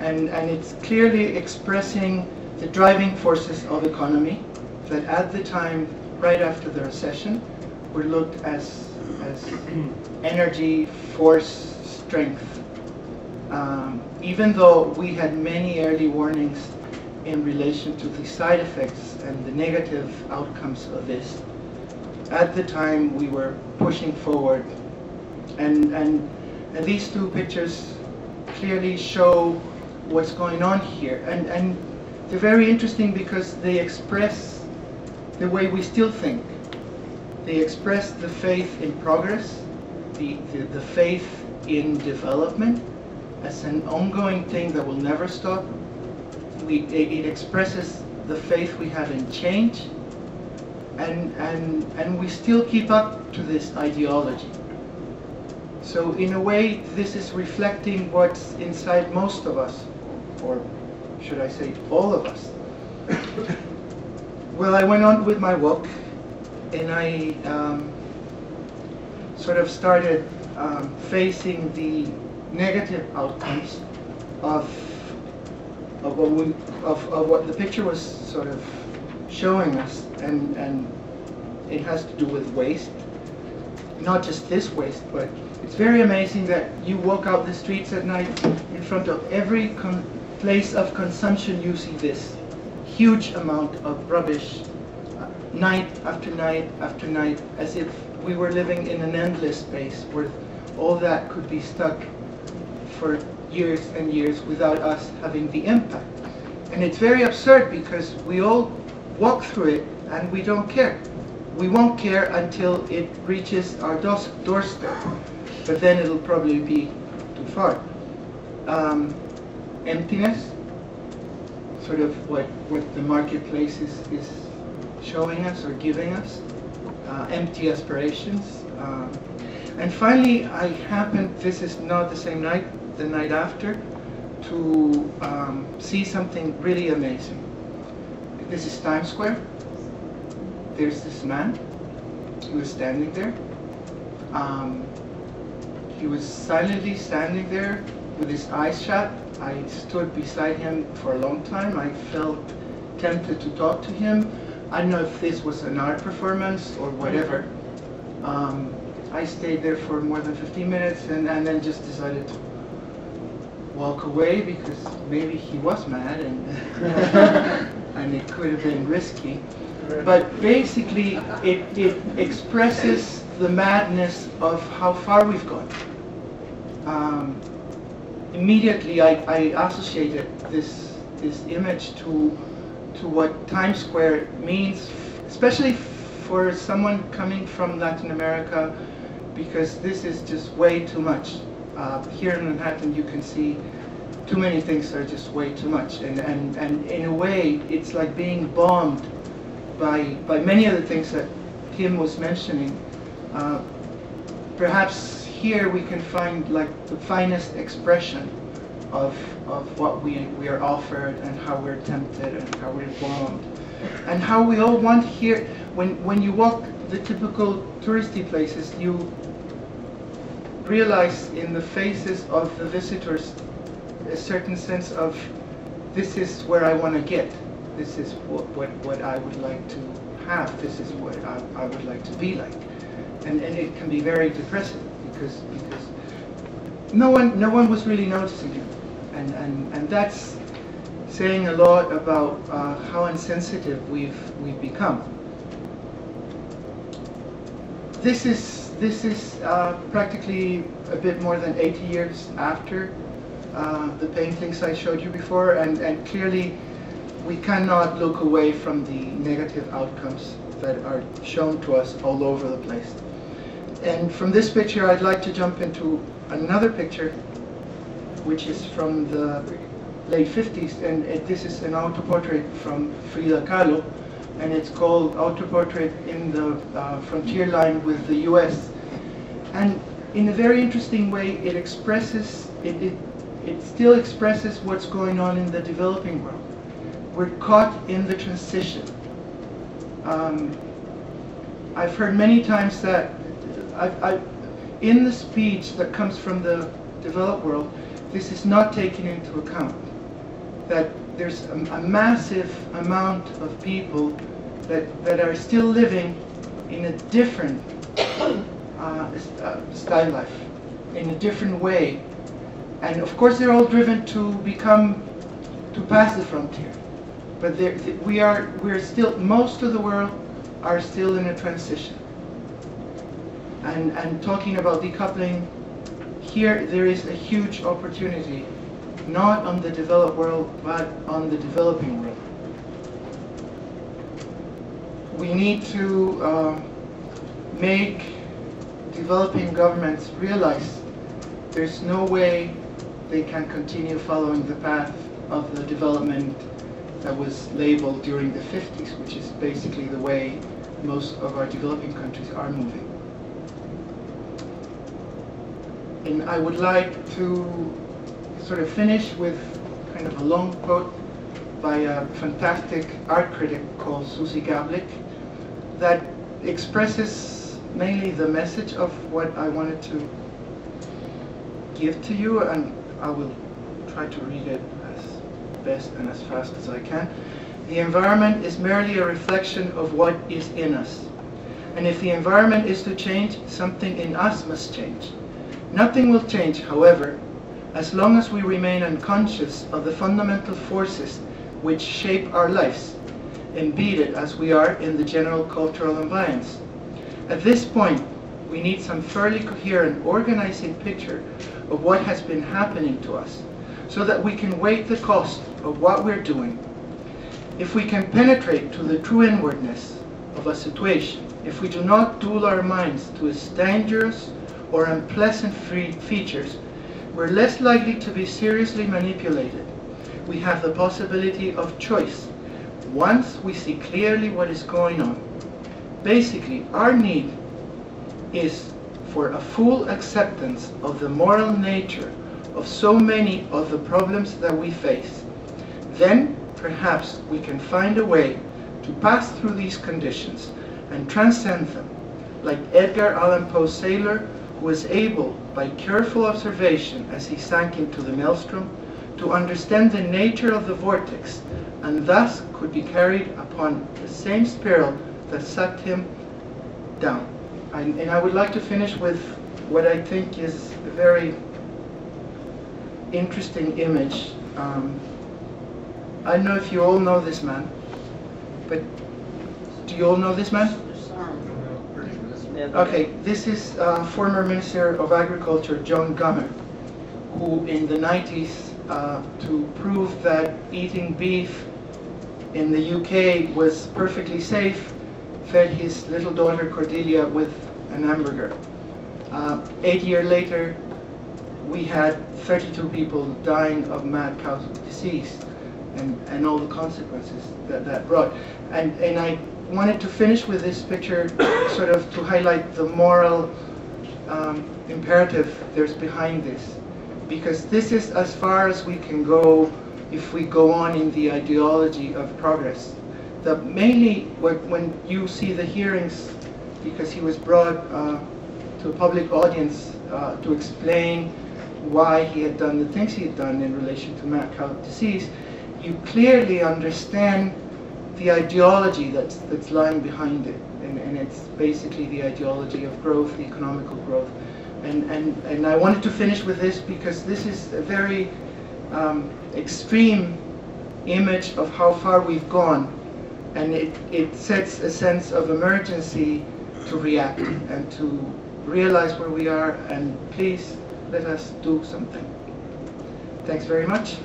And it's clearly expressing the driving forces of economy that at the time, right after the recession, were looked as energy, force, strength. Even though we had many early warnings in relation to the side effects and the negative outcomes of this, at the time we were pushing forward. And these two pictures clearly show what's going on here. And they're very interesting because they express the way we still think. They express the faith in progress, the faith in development as an ongoing thing that will never stop. It expresses the faith we have in change, and we still keep up to this ideology. So in a way, this is reflecting what's inside most of us, or should I say all of us. Well, I went on with my walk, and I sort of started facing the negative outcomes of what the picture was sort of showing us, and it has to do with waste. Not just this waste, but it's very amazing that you walk out the streets at night, in front of every place of consumption you see this huge amount of rubbish, night after night after night, as if we were living in an endless space where all that could be stuck for years and years without us having the impact. And it's very absurd because we all walk through it and we don't care. We won't care until it reaches our doorstep, but then it'll probably be too far. Emptiness, sort of what the marketplace is showing us or giving us. Empty aspirations. And finally, I happened, this is not the same night, the night after, to see something really amazing. This is Times Square. There's this man. He was standing there. He was silently standing there with his eyes shut. I stood beside him for a long time. I felt tempted to talk to him. I don't know if this was an art performance or whatever. I stayed there for more than 15 minutes and then just decided to walk away because maybe he was mad and, and it could have been risky. But basically it expresses the madness of how far we've gone. Immediately I associated this image to what Times Square means, especially for someone coming from Latin America, because this is just way too much. Here in Manhattan you can see too many things are just way too much, and in a way it's like being bombed by many of the things that Tim was mentioning. Perhaps here we can find like the finest expression of what we are offered and how we're tempted and how we're bombed and how we all want here. When you walk the typical touristy places, you realize in the faces of the visitors a certain sense of, this is where I want to get, this is what I would like to have, this is what I would like to be like. And it can be very depressing because no one was really noticing him. And that's saying a lot about how insensitive we've become. This is practically a bit more than 80 years after the paintings I showed you before, and clearly we cannot look away from the negative outcomes that are shown to us all over the place. And from this picture I'd like to jump into another picture, which is from the late 50s, and this is an autoportrait from Frida Kahlo, and it's called Autoportrait in the Frontier Line with the US. And in a very interesting way, it expresses, it still expresses what's going on in the developing world. We're caught in the transition. I've heard many times that in the speech that comes from the developed world, this is not taken into account. That there's a massive amount of people that are still living in a different style life, in a different way. And of course they're all driven to pass the frontier. But we're still, most of the world are still in a transition. And talking about decoupling, here there is a huge opportunity, not on the developed world, but on the developing world. We need to make developing governments realize there's no way they can continue following the path of the development that was labeled during the 50s, which is basically the way most of our developing countries are moving. And I would like to sort of finish with kind of a long quote by a fantastic art critic called Susie Gablik that expresses mainly the message of what I wanted to give to you, and I will try to read it as best and as fast as I can. The environment is merely a reflection of what is in us. And if the environment is to change, something in us must change. Nothing will change, however, as long as we remain unconscious of the fundamental forces which shape our lives, embedded as we are in the general cultural ambience. At this point, we need some fairly coherent, organizing picture of what has been happening to us, so that we can weigh the cost of what we're doing. If we can penetrate to the true inwardness of a situation, if we do not dull our minds to its dangerous or unpleasant features, we're less likely to be seriously manipulated. We have the possibility of choice once we see clearly what is going on. Basically, our need is for a full acceptance of the moral nature of so many of the problems that we face. Then, perhaps, we can find a way to pass through these conditions and transcend them, like Edgar Allan Poe's sailor, who was able, by careful observation as he sank into the maelstrom, to understand the nature of the vortex, and thus could be carried upon the same spiral that sucked him down. And I would like to finish with what I think is a very interesting image. I don't know if you all know this man, but do you all know this man? Okay, this is former Minister of Agriculture John Gummer, who in the 90s, to prove that eating beef in the UK was perfectly safe, fed his little daughter Cordelia with an hamburger. 8 years later, we had 32 people dying of mad cow disease and all the consequences that brought. And I wanted to finish with this picture sort of to highlight the moral imperative there's behind this. Because this is as far as we can go if we go on in the ideology of progress. Mainly when you see the hearings, because he was brought to a public audience to explain why he had done the things he had done in relation to mad cow disease, you clearly understand the ideology that's lying behind it. And it's basically the ideology of growth, the economical growth. And I wanted to finish with this because this is a very extreme image of how far we've gone. And it sets a sense of emergency to react and to realize where we are, and please let us do something. Thanks very much.